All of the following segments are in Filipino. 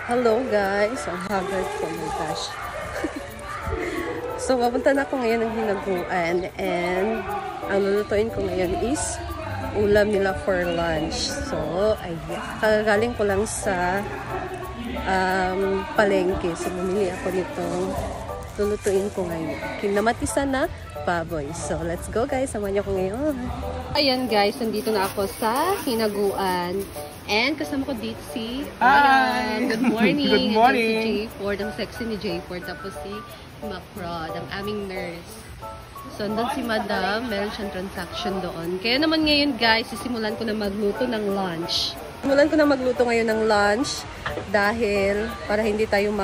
Hello guys, ang haggard ko, my gosh. So, papunta na ako ngayon ng hinaguan and ang lulutuin ko ngayon is ulam nila for lunch. So, kagaling ko lang sa palengke. So, bumili ako nitong lulutuin ko ngayon. Kinamatisan na baboy. So, let's go guys. Samahan niyo ko ngayon. Ayan guys, nandito na ako sa hinaguan. And kasama ko dito si Ryan. Good morning. Good morning. And si J4, ang sexy ni J4. Tapos si Macrod, ang aming nurse. So, andun si Madam. Meron siyang transaction doon. Kaya naman ngayon guys, sisimulan ko na magluto ng lunch. Simulan ko na magluto ngayon ng lunch dahil para hindi tayo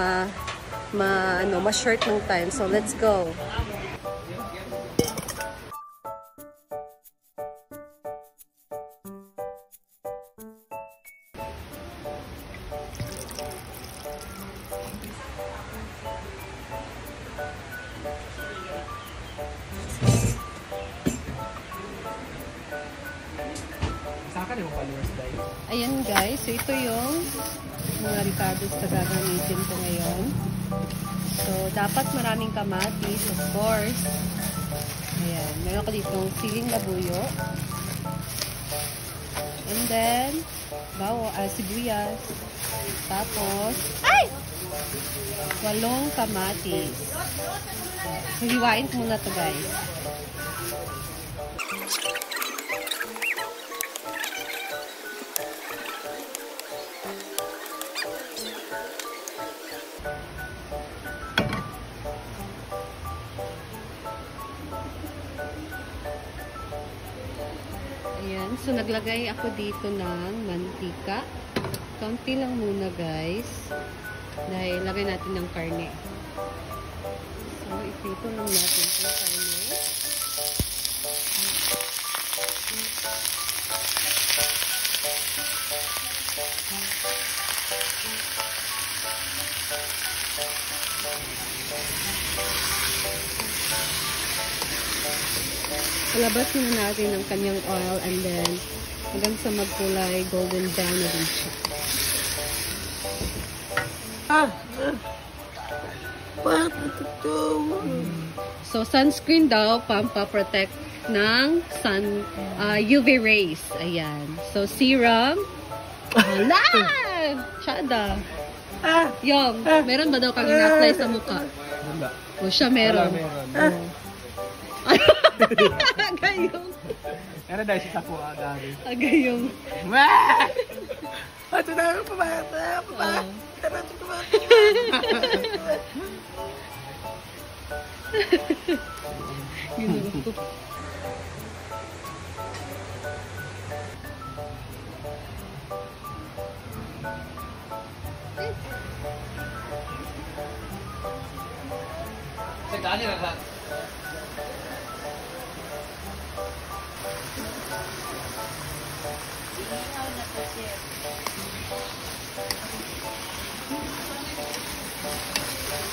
ma-short ng time. So, let's go. Ayan guys, so ito yung mga ricados na gagamitin ko ngayon. So, dapat maraming kamatis, of course. Ayan, meron ko ditong siling labuyo. And then, sibuyas. Tapos, 8 kamatis. So, hiwain ko muna to guys. Ayan, so naglagay ako dito ng mantika. Kaunti lang muna guys. Dahil lagay natin ng karne. So, iprito lang natin yung karne. Palabas muna natin ang kanyang oil and then hanggang sa magkulay golden brown na din siya. So, sunscreen daw, pampa-protect ng UV rays. Ayan. So, serum. Wala! Tsada. Yung, meron ba daw kang ina-apply sa mukha? Wala. O siya meron. Agayong. Pero dahil siya sa kuha dahil. Agayong. Ito na yung papa. Dali na lang.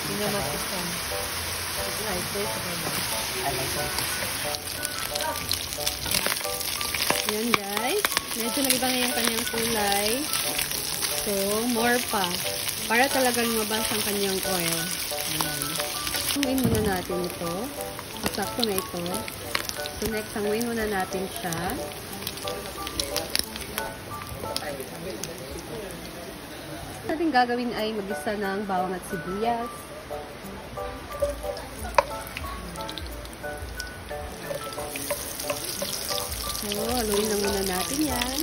Pinamatisan. Yan guys. Medyo nag-iba na yung kanyang kulay. So, more pa. Para talagang mabas ang kanyang oil. Ayan. Hanguin muna natin ito. Sakto na ito. So, next, hanguin muna natin siya. Ating gagawin ay mag-isa ng bawang at sibuyas. So, haluin lang muna natin yan.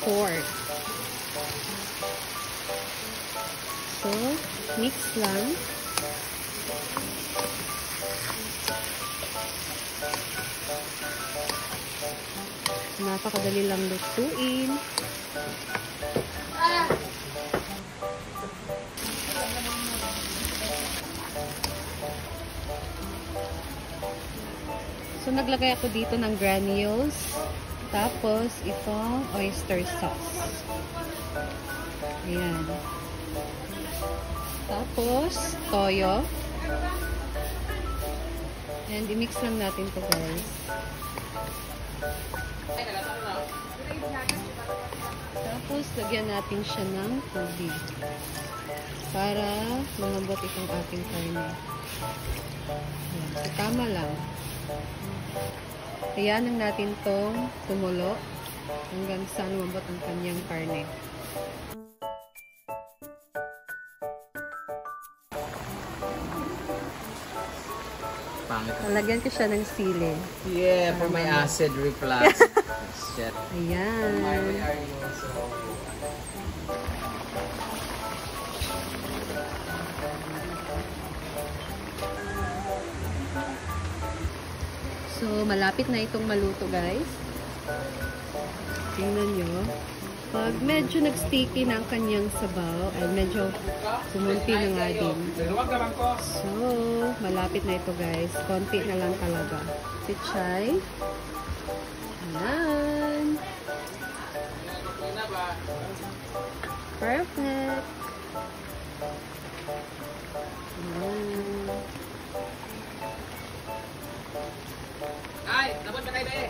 Pork. So, mix lang. Napakadali lang lutuin. So, naglagay ako dito ng granules. Tapos, itong oyster sauce. Ayan. Tapos, toyo. And, i-mix lang natin to guys. Tapos, lagyan natin siya ng tubig. Para lumambot itong ating karne. Ayan. So, tama lang. Hayaan natin tong tumulo hanggang sa lumambot ang kanyang karne. Lalagyan ko siya ng sili. Yeah, for my acid reflux. Shit. Ayan. So, malapit na itong maluto, guys. Tingnan nyo. Pag medyo nag-sticky na ang kanyang sabaw, ay medyo sumunti na nga din. So, malapit na ito, guys. Konti na lang talaga. Pichay. Ayan. Perfect. Ayan. Ay, dapat ba kayo ba eh?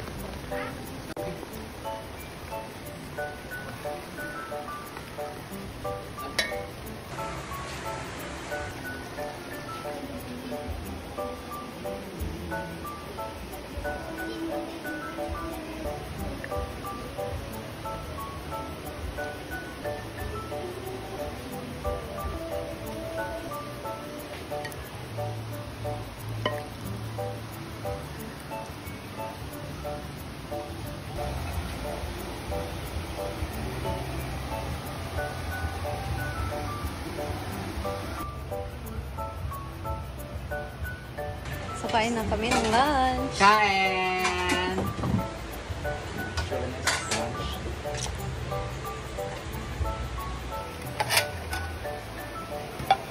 So, kain na kami ng lunch. Kain!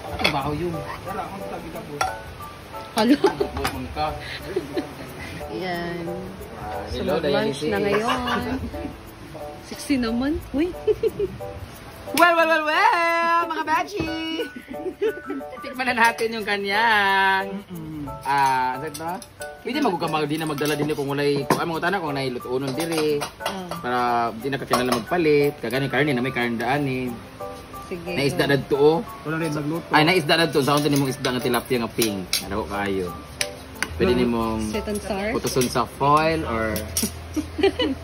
Ano ba ako yun? Wala akong sabi ka po. Halo. Bukong ka. Ayan. So, Hello, lunch na ngayon. Sexy naman. Uy. Well, mga bachi! Tikman na natin yung kanyang ano ito? Pwede magkukamag din na magdala din kung walay kung mga tanak kung nailutuunon diri para di na kakinala magpalit kagani karne na may karne daan eh. Sige. Naisda na dito oh. Wala rin magluto. Ay naisda na dito sa unta nimong isda nga tilapia nga pink. Ano kayo? Pwede nimong Sweet and sour. putuson sa foil or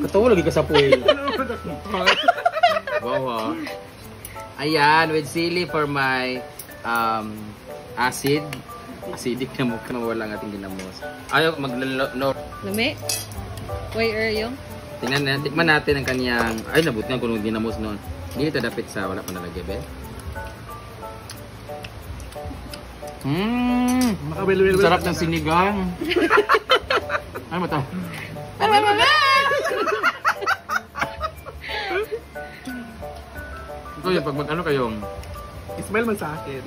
katawa lagi ka sa foil. Wow. Ayan, with sili for my acid. Acidic na mukha na wala ang ating ginamos. Ayaw maglalo. Lami? Uy, yung? Tingnan natin, tikman natin ang kanyang, ay nabuti nga kung ginamos noon. Hindi ito dapit sa, wala pa nalagay, be. Sarap ng sinigang. Ano ba ito? Ito yung pag mag-ano kayong, Smile man sa akin.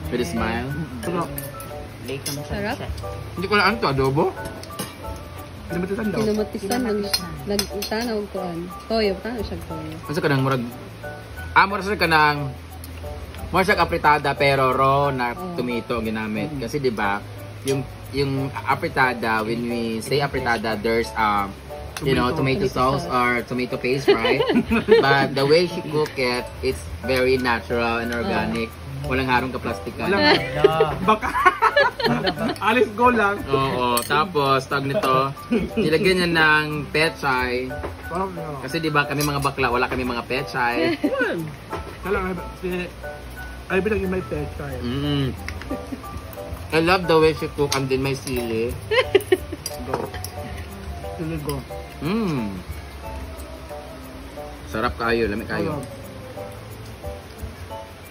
pwede smile. Sarap. Hindi ko na ano to, adobo? Pinamatisan daw. Kinamatisan ng nag-tanaw ko an. Toyo, tanaw siya toyo. Masa ka nang murag, mura siya ka nang, mura siya apritada pero raw na tomato ang ginamit. Kasi di ba yung apritada, when we say apritada, there's you know, tomato sauce or tomato paste, right? But the way she cook it, it's very natural and organic. Walang harong ka-plastikan. Baka. Alis go lang. Oo, tapos tag nito, nilagyan niya ng pechay. Kasi di ba kami mga bakla, wala kami mga pechay. Kala ay bilang yung may pechay. I love the way she cook and then may sili. Go. Sili go. Sarap kayo, lamig kayo.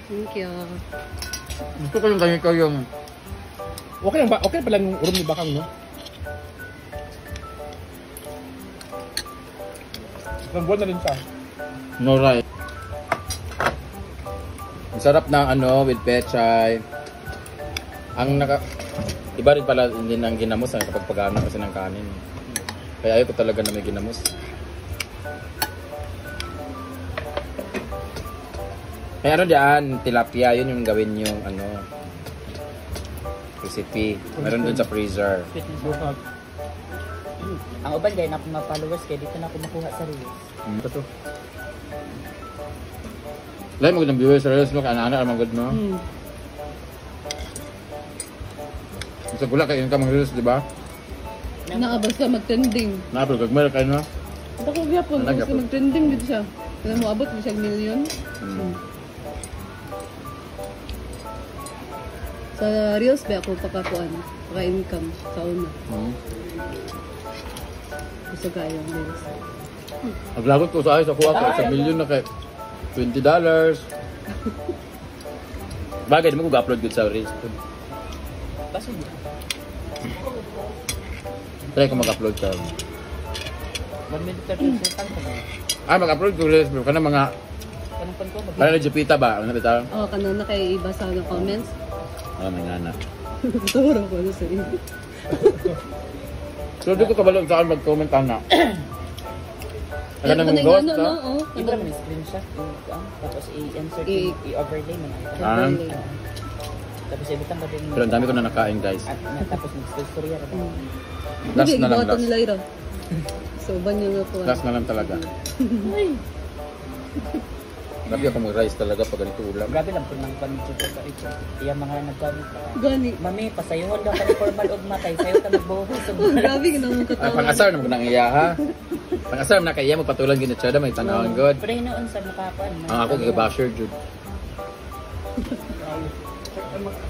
Thank you. Gusto ko yung ganito yung... Okay lang ba? Okay pala yung urom ni Bakang, no? Nagbuwan na rin siya. No right. Ang sarap ng ano with pechay. Ang Iba rin pala hindi nang ginamos kapag pagana kasi ng kanin. Kaya ayaw ko talaga na may ginamos. Kaya ano diyan, tilapia, yun yung gawin yung ano, recipe. Meron dun sa freezer. Bukag. Ang uban dahil na ako ma-followers kaya dito na ako makuha sa reels. Ito to. Lahat magandang viewers sa reels mo, kaana-ana ang magod mo. Sa gula kayo ka mga reels, di ba? Naabas ka mag-trending. Napal, gagmar kayo na. Ako gyapon, Talaga abas ka po. mag-trending dito siya. Alam mo, abot mo siya million. Sa Reels ba ako pakakuan? Paka-income sa una. Gusto kayo ang Reels. Naglagot ko sa ayos, ako sa million na kay $20. Bagay, di mo ko upload good sa reels. Kaso Try ko mag-upload sa... 1 minute 30 seconds ka na. mag-upload ko reels, bro. Kana mga... Kanang pan ko Para na Jupita ba? Ano bitaw? Oo, kanina kay iba sa ng comments. May ngana. Tawara ko ano sa iyo. So, di ko kabalong saan mag-comment na. Ano nang Ano ghost, ano, ha? oo. Iba naman yung screenshot. Tapos i-insert i-overlay mo na. Ah. Tapos ibutang ka din. Pero ang dami ko na nakain, guys. At tapos mag-story ka. Last na lang, Hindi, last. nila ira. So, banyo nga po. Last na lang talaga. Grabe ako mag-rice talaga pag ganito ulam. Grabe lang po nang pamilya ko sa ito. Iya mga nagkamit pa. Gani. Mami, pasayuhan daw ka ni formal og matay. Sayo ka magbuhos. Grabe, ginawang Ay, katawan. pang-asar naman ko nang iya, ha? Pang-asar na kaya magpatulan gina tsada, may tanawang good. Pero hinoon sa makapan. Ang ako gagabasher, Jude.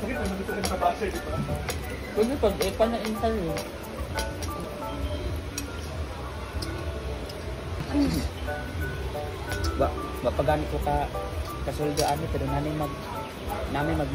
Sakit naman dito sa base, di ba? Kung pag na interview. Ba, mapagamit ko ka kasuldo ani pero namin mag